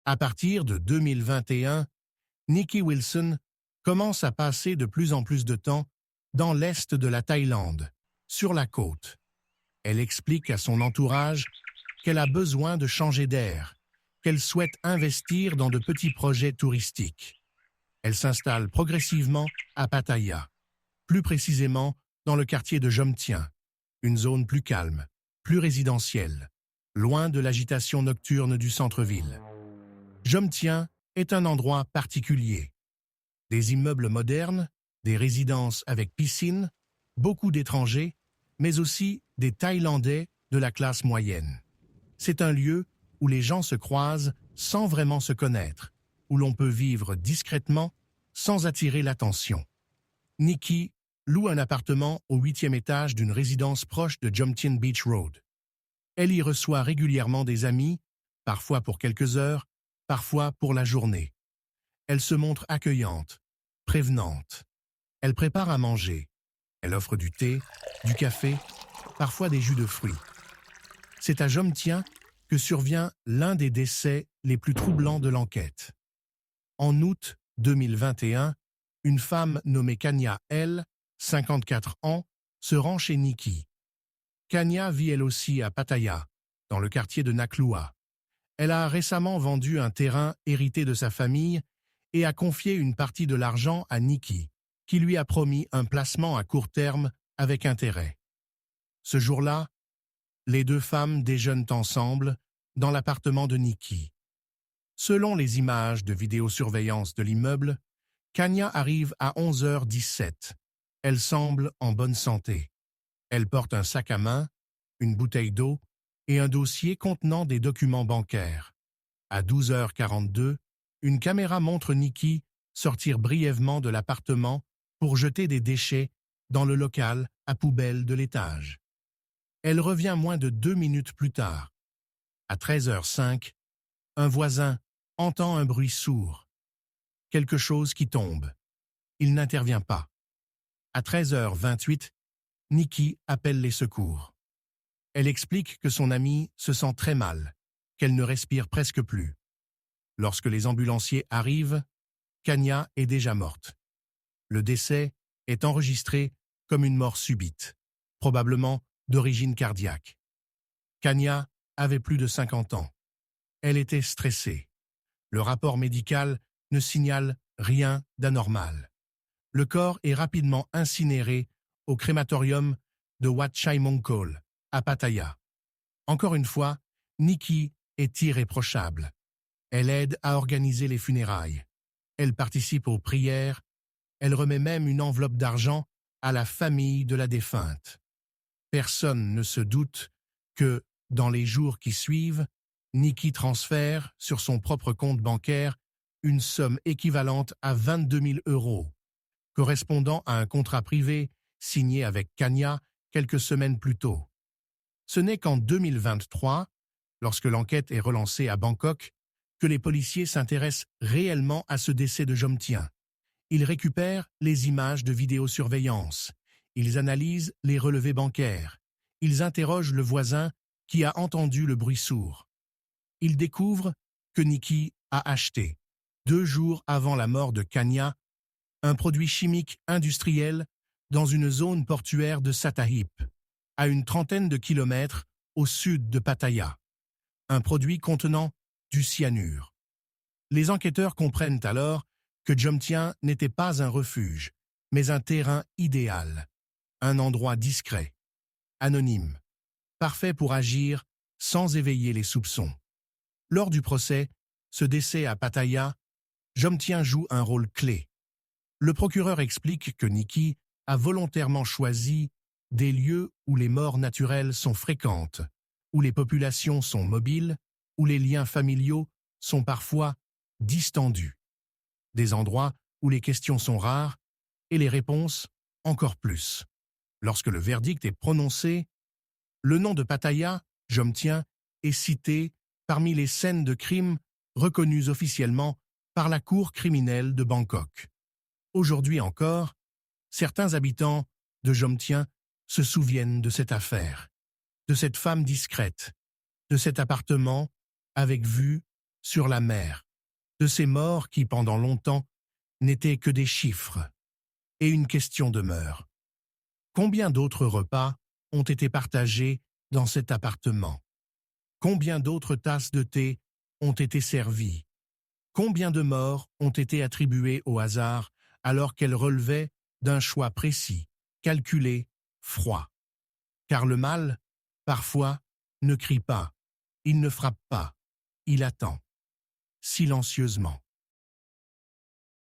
À partir de 2021, Nikki Wilson commence à passer de plus en plus de temps dans l'est de la Thaïlande, sur la côte. Elle explique à son entourage qu'elle a besoin de changer d'air, qu'elle souhaite investir dans de petits projets touristiques. Elle s'installe progressivement à Pattaya, plus précisément dans le quartier de Jomtien, une zone plus calme, plus résidentielle, loin de l'agitation nocturne du centre-ville. Jomtien est un endroit particulier. Des immeubles modernes, des résidences avec piscine, beaucoup d'étrangers, mais aussi des Thaïlandais de la classe moyenne. C'est un lieu où les gens se croisent sans vraiment se connaître, où l'on peut vivre discrètement sans attirer l'attention. Nikki loue un appartement au 8e étage d'une résidence proche de Jomtien Beach Road. Elle y reçoit régulièrement des amis, parfois pour quelques heures, parfois pour la journée. Elle se montre accueillante, prévenante. Elle prépare à manger. Elle offre du thé, du café, parfois des jus de fruits. C'est à Jomtien que survient l'un des décès les plus troublants de l'enquête. En août 2021, une femme nommée Kanya L, 54 ans, se rend chez Nikki. Kanya vit elle aussi à Pattaya, dans le quartier de Naklua. Elle a récemment vendu un terrain hérité de sa famille et a confié une partie de l'argent à Nikki, qui lui a promis un placement à court terme avec intérêt. Ce jour-là, les deux femmes déjeunent ensemble dans l'appartement de Nikki. Selon les images de vidéosurveillance de l'immeuble, Kanya arrive à 11h17. Elle semble en bonne santé. Elle porte un sac à main, une bouteille d'eau et un dossier contenant des documents bancaires. À 12h42, une caméra montre Nikki sortir brièvement de l'appartement pour jeter des déchets dans le local à poubelle de l'étage. Elle revient moins de 2 minutes plus tard. À 13h05, un voisin entend un bruit sourd. Quelque chose qui tombe. Il n'intervient pas. À 13h28, Nikki appelle les secours. Elle explique que son amie se sent très mal, qu'elle ne respire presque plus. Lorsque les ambulanciers arrivent, Kanya est déjà morte. Le décès est enregistré comme une mort subite, probablement d'origine cardiaque. Kanya avait plus de 50 ans. Elle était stressée. Le rapport médical ne signale rien d'anormal. Le corps est rapidement incinéré au crématorium de Wat Chai Mongkol, à Pattaya. Encore une fois, Nikki est irréprochable. Elle aide à organiser les funérailles. Elle participe aux prières. Elle remet même une enveloppe d'argent à la famille de la défunte. Personne ne se doute que, dans les jours qui suivent, Nikki transfère sur son propre compte bancaire une somme équivalente à 22 000 €, correspondant à un contrat privé signé avec Kanya quelques semaines plus tôt. Ce n'est qu'en 2023, lorsque l'enquête est relancée à Bangkok, que les policiers s'intéressent réellement à ce décès de Jomtien. Ils récupèrent les images de vidéosurveillance. Ils analysent les relevés bancaires. Ils interrogent le voisin qui a entendu le bruit sourd. Ils découvrent que Nikki a acheté, 2 jours avant la mort de Kanya, un produit chimique industriel dans une zone portuaire de Sattahip, à une trentaine de kilomètres au sud de Pattaya. Un produit contenant du cyanure. Les enquêteurs comprennent alors que Jomtien n'était pas un refuge, mais un terrain idéal, un endroit discret, anonyme, parfait pour agir sans éveiller les soupçons. Lors du procès, ce décès à Pattaya, Jomtien joue un rôle clé. Le procureur explique que Nikki a volontairement choisi des lieux où les morts naturelles sont fréquentes, où les populations sont mobiles, où les liens familiaux sont parfois distendus. Des endroits où les questions sont rares et les réponses encore plus. Lorsque le verdict est prononcé, le nom de Pattaya, Jomtien, est cité parmi les scènes de crime reconnues officiellement par la Cour criminelle de Bangkok. Aujourd'hui encore, certains habitants de Jomtien se souviennent de cette affaire, de cette femme discrète, de cet appartement avec vue sur la mer, de ces morts qui, pendant longtemps, n'étaient que des chiffres. Et une question demeure. Combien d'autres repas ont été partagés dans cet appartement? Combien d'autres tasses de thé ont été servies? Combien de morts ont été attribuées au hasard alors qu'elles relevaient d'un choix précis, calculé, froid? Car le mal, parfois, ne crie pas, il ne frappe pas, il attend, silencieusement.